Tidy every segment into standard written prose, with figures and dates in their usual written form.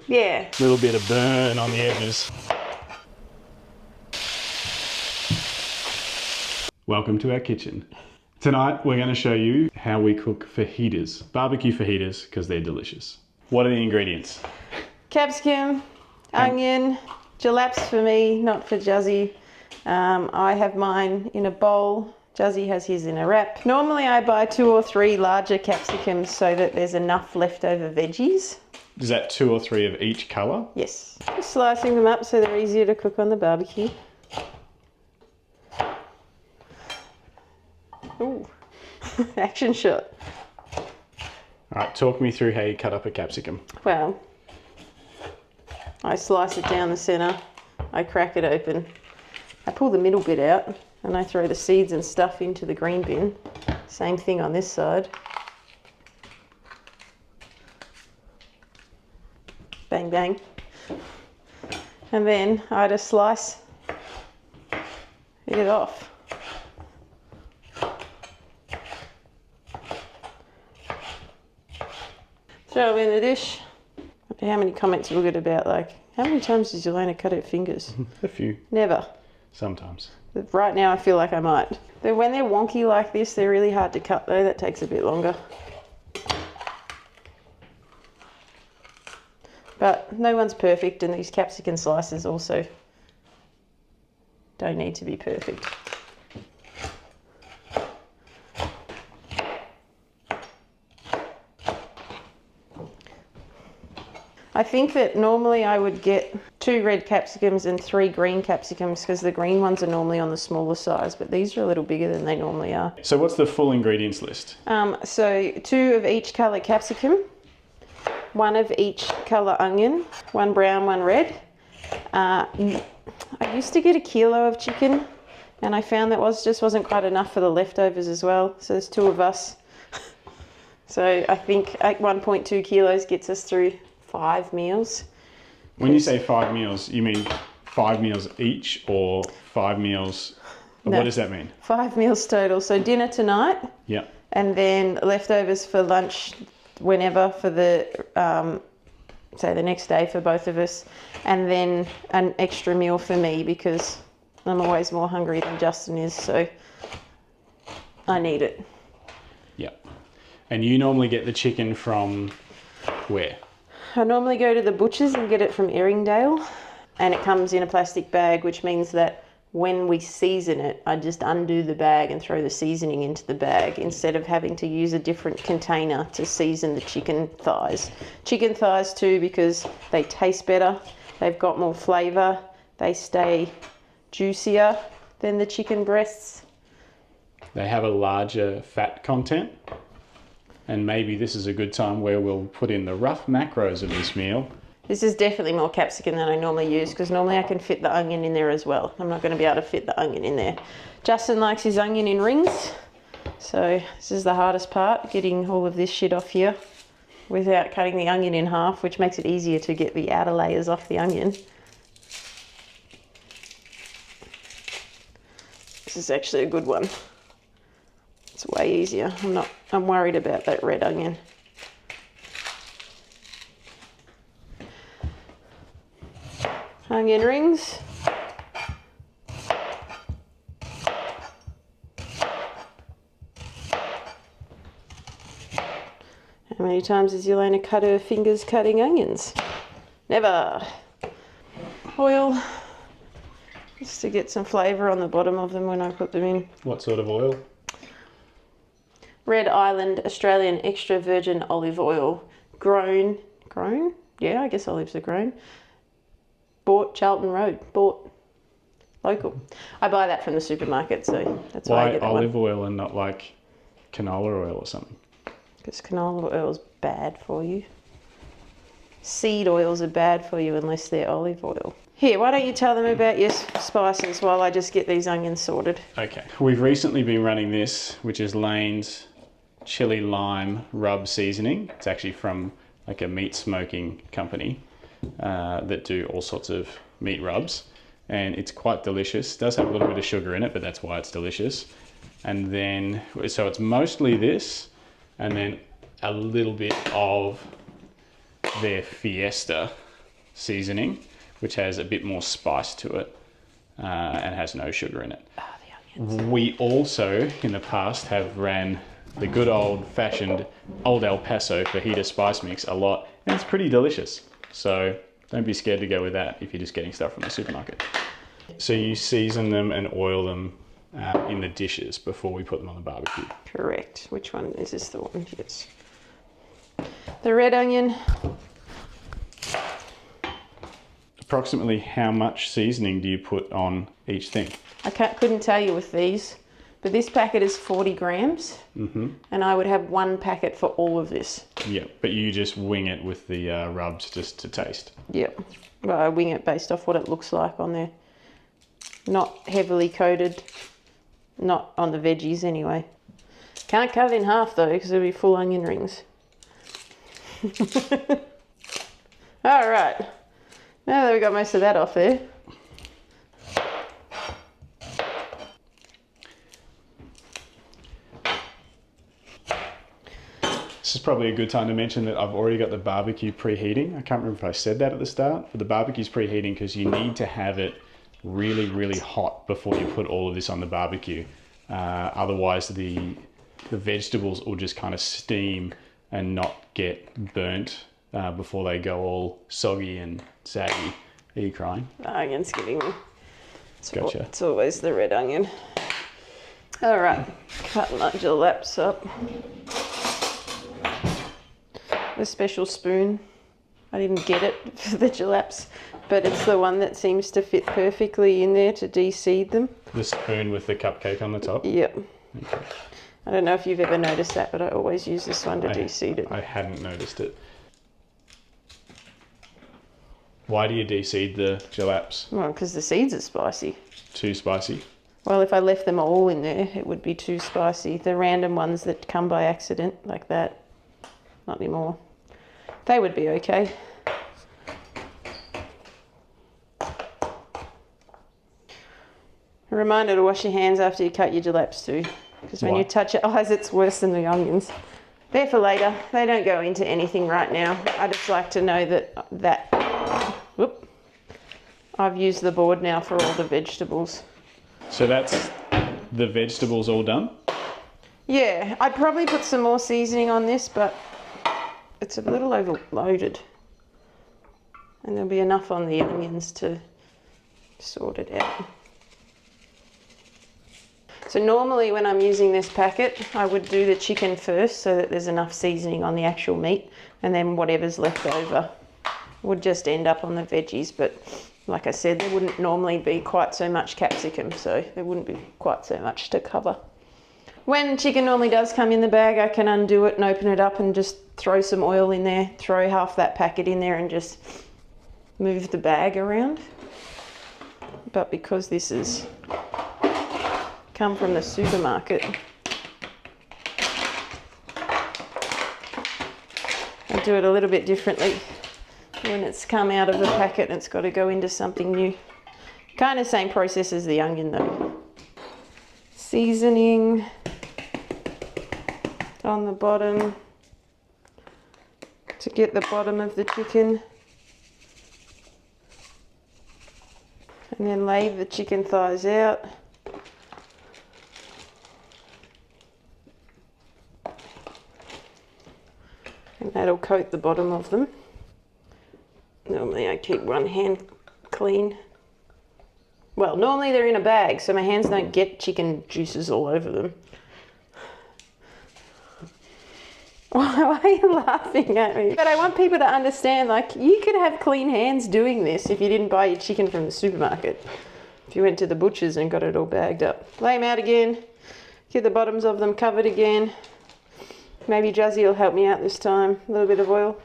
Yeah. A little bit of burn on the edges. Welcome to our kitchen. Tonight we're going to show you how we cook fajitas, barbecue fajitas, because they're delicious. What are the ingredients? Capsicum, onion, jalaps for me, not for Juzzy. I have mine in a bowl. Juzzy has his in a wrap. Normally I buy 2 or 3 larger capsicums so that there's enough leftover veggies. Is that 2 or 3 of each colour? Yes. Just slicing them up so they're easier to cook on the barbecue. Ooh, action shot. Alright, talk me through how you cut up a capsicum. Well, I slice it down the centre, I crack it open, I pull the middle bit out and I throw the seeds and stuff into the green bin. Same thing on this side. Bang, bang. And then I just slice it off. Throw them in the dish. How many comments we'll get about, like, how many times does Yelana cut her fingers? A few. Never. Sometimes. But right now I feel like I might. But when they're wonky like this, they're really hard to cut though. That takes a bit longer. But no one's perfect, and these capsicum slices also don't need to be perfect. I think that normally I would get 2 red capsicums and 3 green capsicums because the green ones are normally on the smaller size, but these are a little bigger than they normally are. So what's the full ingredients list? So 2 of each colour capsicum, 1 of each colour onion, 1 brown, 1 red. I used to get a kilo of chicken and I found that just wasn't quite enough for the leftovers as well. So there's 2 of us. So I think 1.2 kilos gets us through 5 meals. When you say 5 meals, you mean 5 meals each or 5 meals? No, what does that mean? 5 meals total. So dinner tonight. Yeah. And then leftovers for lunch whenever for the, say the next day for both of us. And then an extra meal for me because I'm always more hungry than Justin is. So I need it. Yeah. And you normally get the chicken from where? I normally go to the butcher's and get it from Erringdale, and it comes in a plastic bag, which means that when we season it, I just undo the bag and throw the seasoning into the bag instead of having to use a different container to season the chicken thighs. Chicken thighs too, because they taste better, they've got more flavour, they stay juicier than the chicken breasts. They have a larger fat content. And maybe this is a good time where we'll put in the rough macros of this meal. This is definitely more capsicum than I normally use because normally I can fit the onion in there as well. I'm not going to be able to fit the onion in there. Justin likes his onion in rings. So this is the hardest part, getting all of this shit off here without cutting the onion in half, which makes it easier to get the outer layers off the onion. This is actually a good one. It's way easier. I'm worried about that red onion. Onion rings. How many times has Yelana cut her fingers cutting onions? Never. Oil. Just to get some flavour on the bottom of them when I put them in. What sort of oil? Red Island Australian extra virgin olive oil. Grown? Yeah, I guess olives are grown. Bought Charlton Road. Bought local. I buy that from the supermarket, so that's why I get that olive oil and not like canola oil or something? Because canola oil is bad for you. Seed oils are bad for you unless they're olive oil. Here, why don't you tell them about your spices while I just get these onions sorted. Okay. We've recently been running this, which is Lane's chili lime rub seasoning. It's actually from like a meat smoking company that do all sorts of meat rubs, and it's quite delicious. It does have a little bit of sugar in it, but that's why it's delicious. And then, so it's mostly this, and then a little bit of their Fiesta seasoning, which has a bit more spice to it and has no sugar in it. The onions. We also, in the past, have ran the good old-fashioned Old El Paso fajita spice mix a lot, and it's pretty delicious. So don't be scared to go with that if you're just getting stuff from the supermarket. So you season them and oil them in the dishes before we put them on the barbecue. Correct. Which one is this? The one? Yes. The red onion. Approximately how much seasoning do you put on each thing? I couldn't tell you with these, but this packet is 40 grams, and I would have one packet for all of this. Yeah, but you just wing it with the rubs just to taste. Yep. Well, I wing it based off what it looks like on there. Not heavily coated, not on the veggies anyway. Can't cut it in half though, because it'll be full onion rings. All right. Now that we got most of that off there. This is probably a good time to mention that I've already got the barbecue preheating. I can't remember if I said that at the start, but the barbecue's preheating because you need to have it really, really hot before you put all of this on the barbecue. Otherwise, the vegetables will just kind of steam and not get burnt before they go all soggy and saggy. Are you crying? The onion's getting me. Gotcha. It's always the red onion. All right, cut my jalaps up. A special spoon. I didn't get it for the jalaps, but it's the one that seems to fit perfectly in there to de-seed them. The spoon with the cupcake on the top? Yep. Okay. I don't know if you've ever noticed that, but I always use this one to de-seed it. I hadn't noticed it. Why do you de-seed the jalaps? Well, because the seeds are spicy. Too spicy? Well, if I left them all in there, it would be too spicy. The random ones that come by accident, like that, not anymore. They would be okay. A reminder to wash your hands after you cut your jalaps too, because when you touch your eyes, it's worse than the onions. They're for later. They don't go into anything right now. I just like to know that I've used the board now for all the vegetables. So that's the vegetables all done? Yeah, I'd probably put some more seasoning on this, but it's a little overloaded. And there'll be enough on the onions to sort it out. So normally when I'm using this packet, I would do the chicken first so that there's enough seasoning on the actual meat, and then whatever's left over would just end up on the veggies. But like I said, there wouldn't normally be quite so much capsicum, so there wouldn't be quite so much to cover. When chicken normally does come in the bag, I can undo it and open it up and just throw some oil in there, throw half that packet in there and just move the bag around. But because this is come from the supermarket, I do it a little bit differently. When it's come out of the packet, it's got to go into something new. Kind of same process as the onion though. Seasoning on the bottom to get the bottom of the chicken. And then lay the chicken thighs out. And that'll coat the bottom of them. Normally I keep one hand clean. Well, normally they're in a bag, so my hands don't get chicken juices all over them. Why are you laughing at me? But I want people to understand, like, you could have clean hands doing this if you didn't buy your chicken from the supermarket. If you went to the butcher's and got it all bagged up. Lay them out again. Get the bottoms of them covered again. Maybe Juzzy will help me out this time. A little bit of oil.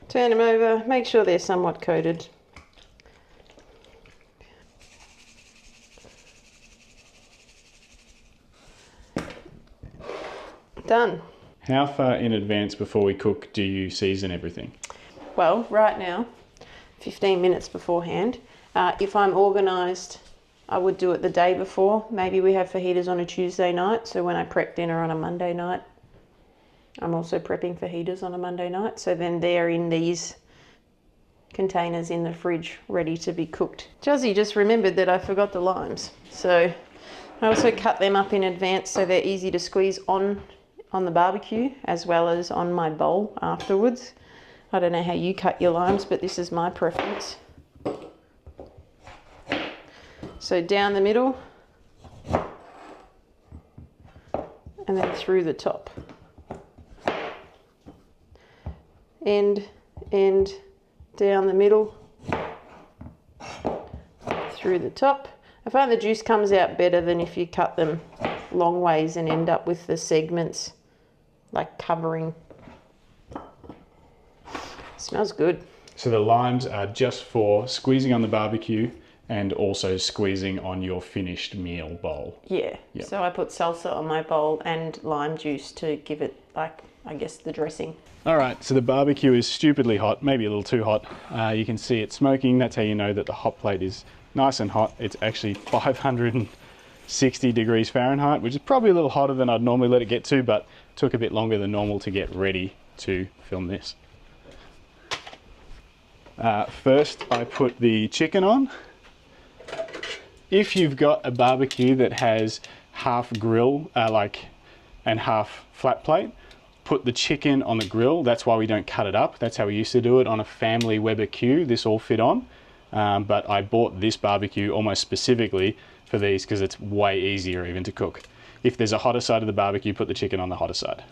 Turn them over. Make sure they're somewhat coated. Done. How far in advance before we cook do you season everything? Well, right now, 15 minutes beforehand. If I'm organised I would do it the day before. Maybe we have fajitas on a Tuesday night, so when I prep dinner on a Monday night, I'm also prepping fajitas on a Monday night. So then they're in these containers in the fridge ready to be cooked. Juzzy just remembered that I forgot the limes. So I also cut them up in advance so they're easy to squeeze on the barbecue as well as on my bowl afterwards. I don't know how you cut your limes, but this is my preference. So down the middle and then through the top. End, down the middle, through the top. I find the juice comes out better than if you cut them long ways and end up with the segments like covering. Smells good. So the limes are just for squeezing on the barbecue and also squeezing on your finished meal bowl. Yeah. Yep. So I put salsa on my bowl and lime juice to give it, like, I guess, the dressing. All right, so the barbecue is stupidly hot, maybe a little too hot. You can see it smoking. That's how you know that the hot plate is nice and hot. It's actually 560 degrees Fahrenheit, which is probably a little hotter than I'd normally let it get to, but took a bit longer than normal to get ready to film this. First, I put the chicken on. If you've got a barbecue that has half grill and half flat plate, put the chicken on the grill. That's why we don't cut it up. That's how we used to do it on a family Weber Q. This all fit on. But I bought this barbecue almost specifically for these because it's way easier even to cook. If there's a hotter side of the barbecue, put the chicken on the hotter side.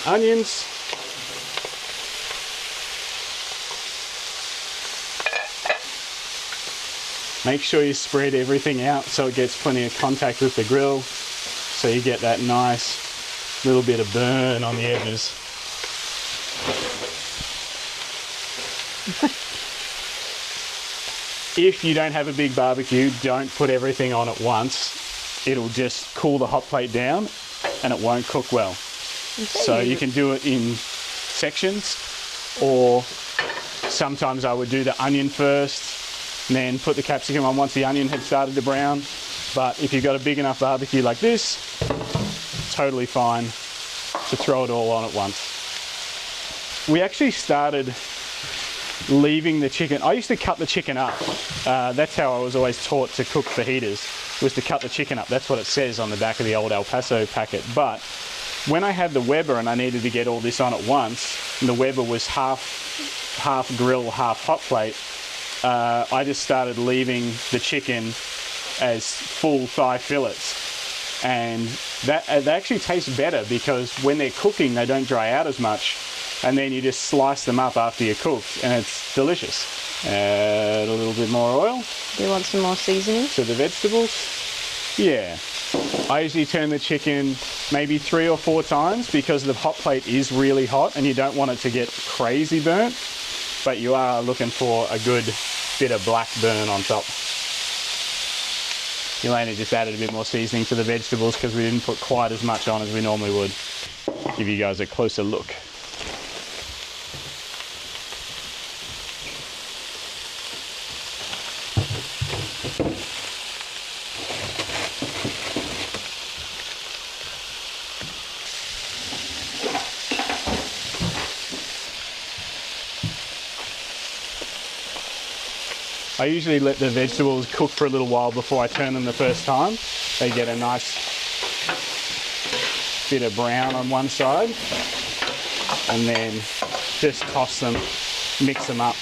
Onions. Make sure you spread everything out so it gets plenty of contact with the grill, so you get that nice little bit of burn on the edges. If you don't have a big barbecue, don't put everything on at once. It'll just cool the hot plate down and it won't cook well. So you can do it in sections, or sometimes I would do the onion first, and then put the capsicum on once the onion had started to brown. But if you've got a big enough barbecue like this, totally fine to throw it all on at once. We actually started leaving the chicken. I used to cut the chicken up. That's how I was always taught to cook fajitas, was to cut the chicken up. That's what it says on the back of the old El Paso packet. But when I had the Weber and I needed to get all this on at once, and the Weber was half grill, half hot plate, I just started leaving the chicken as full thigh fillets, and they actually taste better because when they're cooking they don't dry out as much, and then you just slice them up after you're cooked and it's delicious. Add a little bit more oil. Do you want some more seasoning? To the vegetables. Yeah. I usually turn the chicken maybe 3 or 4 times because the hot plate is really hot and you don't want it to get crazy burnt, but you are looking for a good bit of black burn on top. Yelana just added a bit more seasoning to the vegetables because we didn't put quite as much on as we normally would. Give you guys a closer look. I usually let the vegetables cook for a little while before I turn them the first time. They get a nice bit of brown on one side, and then just toss them, mix them up.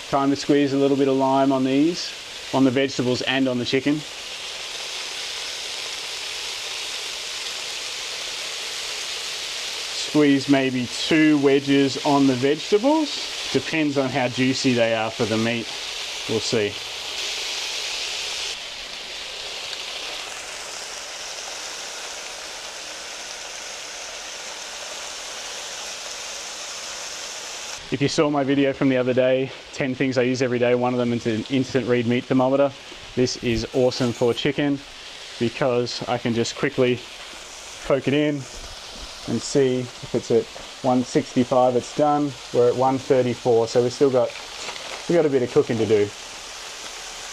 Time to squeeze a little bit of lime on these, on the vegetables and on the chicken. Squeeze maybe 2 wedges on the vegetables. Depends on how juicy they are for the meat. We'll see. If you saw my video from the other day, 10 things I use every day, one of them is an instant read meat thermometer. This is awesome for chicken because I can just quickly poke it in and see if it's at 165, it's done. We're at 134, so we got a bit of cooking to do.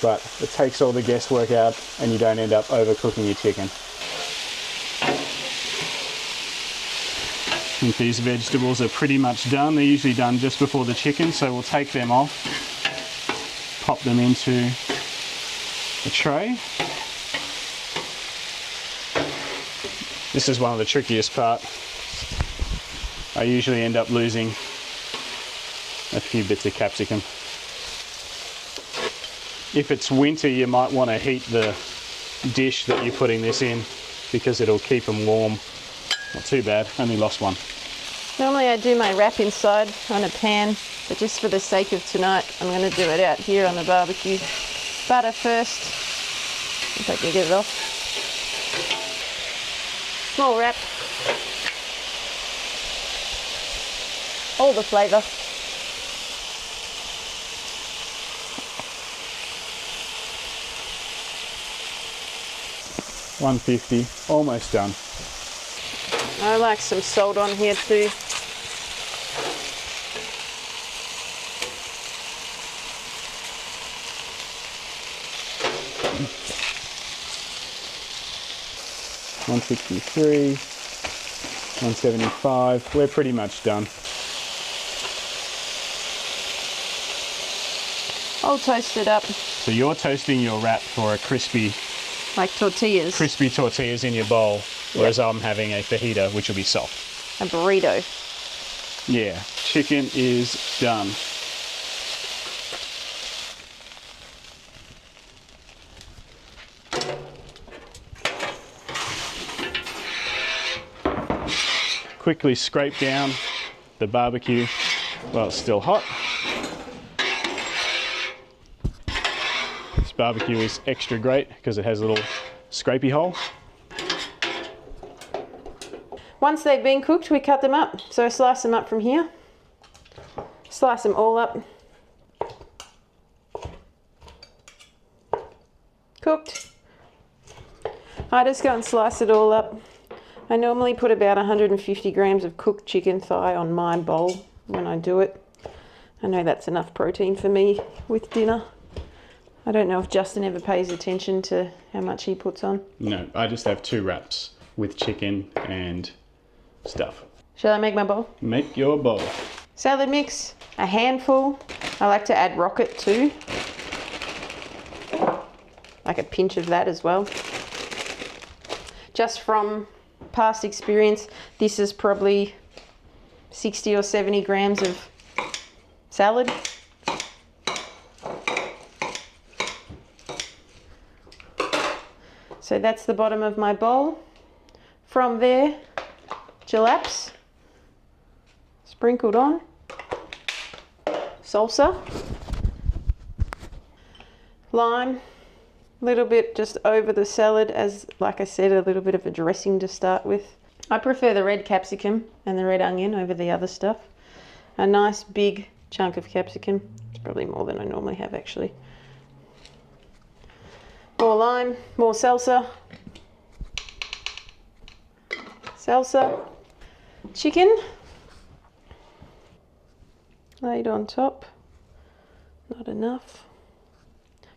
But it takes all the guesswork out and you don't end up overcooking your chicken. I think these vegetables are pretty much done. They're usually done just before the chicken, so we'll take them off, pop them into a tray. This is one of the trickiest part. I usually end up losing a few bits of capsicum. If it's winter, you might want to heat the dish that you're putting this in because it'll keep them warm. Not too bad, only lost one. Normally I do my wrap inside on a pan, but just for the sake of tonight, I'm going to do it out here on the barbecue. Butter first, if I can get it off. Small wrap. All the flavour. $1.50, almost done. I like some salt on here too. $163, $175. We're pretty much done. I'll toast it up. So you're toasting your wrap for a crispy Tortillas. Crispy tortillas in your bowl, whereas I'm having a fajita, which will be soft. A burrito. Yeah, chicken is done. Quickly scrape down the barbecue while it's still hot. This barbecue is extra great because it has a little scrapey hole. Once they've been cooked, we cut them up. So slice them up from here. Slice them all up. Cooked. I just go and slice it all up. I normally put about 150 grams of cooked chicken thigh on my bowl when I do it. I know that's enough protein for me with dinner. I don't know if Justin ever pays attention to how much he puts on. No, I just have 2 wraps with chicken and stuff. Shall I make my bowl? Make your bowl. Salad mix, a handful. I like to add rocket too. Like a pinch of that as well. Just from past experience, this is probably 60 or 70 grams of salad. So that's the bottom of my bowl. From there, jalaps sprinkled on, salsa, lime, a little bit just over the salad as, like I said, a little bit of a dressing to start with. I prefer the red capsicum and the red onion over the other stuff. A nice big chunk of capsicum. It's probably more than I normally have actually. More lime, more salsa. Salsa. Chicken. Laid on top. Not enough.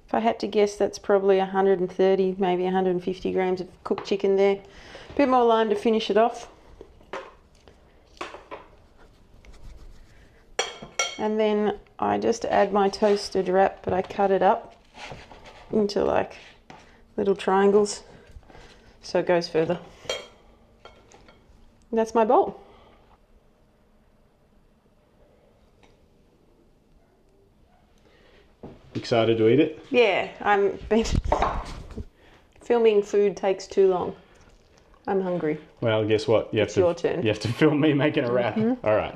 If I had to guess, that's probably 130, maybe 150 grams of cooked chicken there. A bit more lime to finish it off. And then I just add my toasted wrap, but I cut it up into like little triangles so it goes further. And that's my bowl. Excited to eat it? Yeah, filming food takes too long. I'm hungry. Well, guess what? It's your turn. You have to film me making a wrap. Mm-hmm. All right.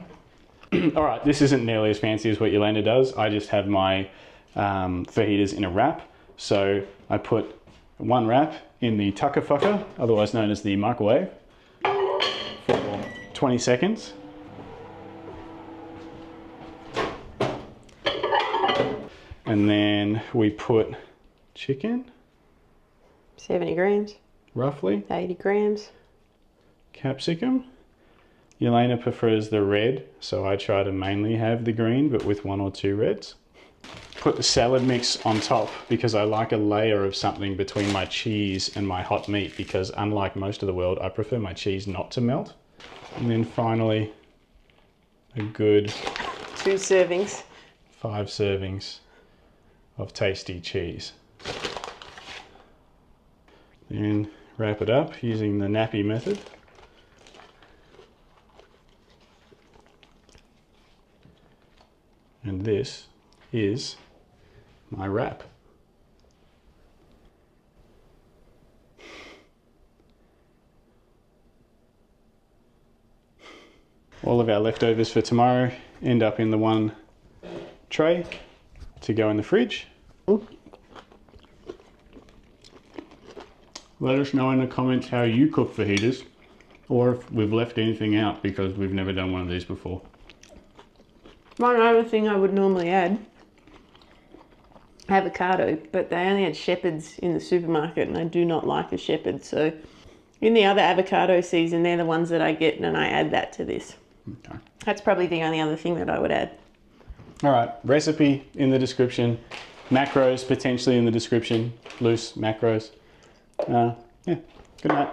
All right, this isn't nearly as fancy as what Yelana does. I just have my fajitas in a wrap. So I put one wrap in the tucker fucker, otherwise known as the microwave, for 20 seconds. And then we put chicken, 70 grams, roughly, 80 grams. capsicum. Yelana prefers the red, so I try to mainly have the green, but with 1 or 2 reds. Put the salad mix on top because I like a layer of something between my cheese and my hot meat, because unlike most of the world, I prefer my cheese not to melt. And then finally, a good 2 servings. 5 servings of tasty cheese. Then wrap it up using the nappy method. And this is my wrap. All of our leftovers for tomorrow end up in the one tray to go in the fridge. Let us know in the comments how you cook fajitas, or if we've left anything out because we've never done one of these before. One other thing I would normally add, avocado, but they only had shepherds in the supermarket and I do not like a shepherd, so in the other avocado season they're the ones that I get and I add that to this. Okay. That's probably the only other thing that I would add. All right, recipe in the description, macros potentially in the description, loose macros. Yeah, good night.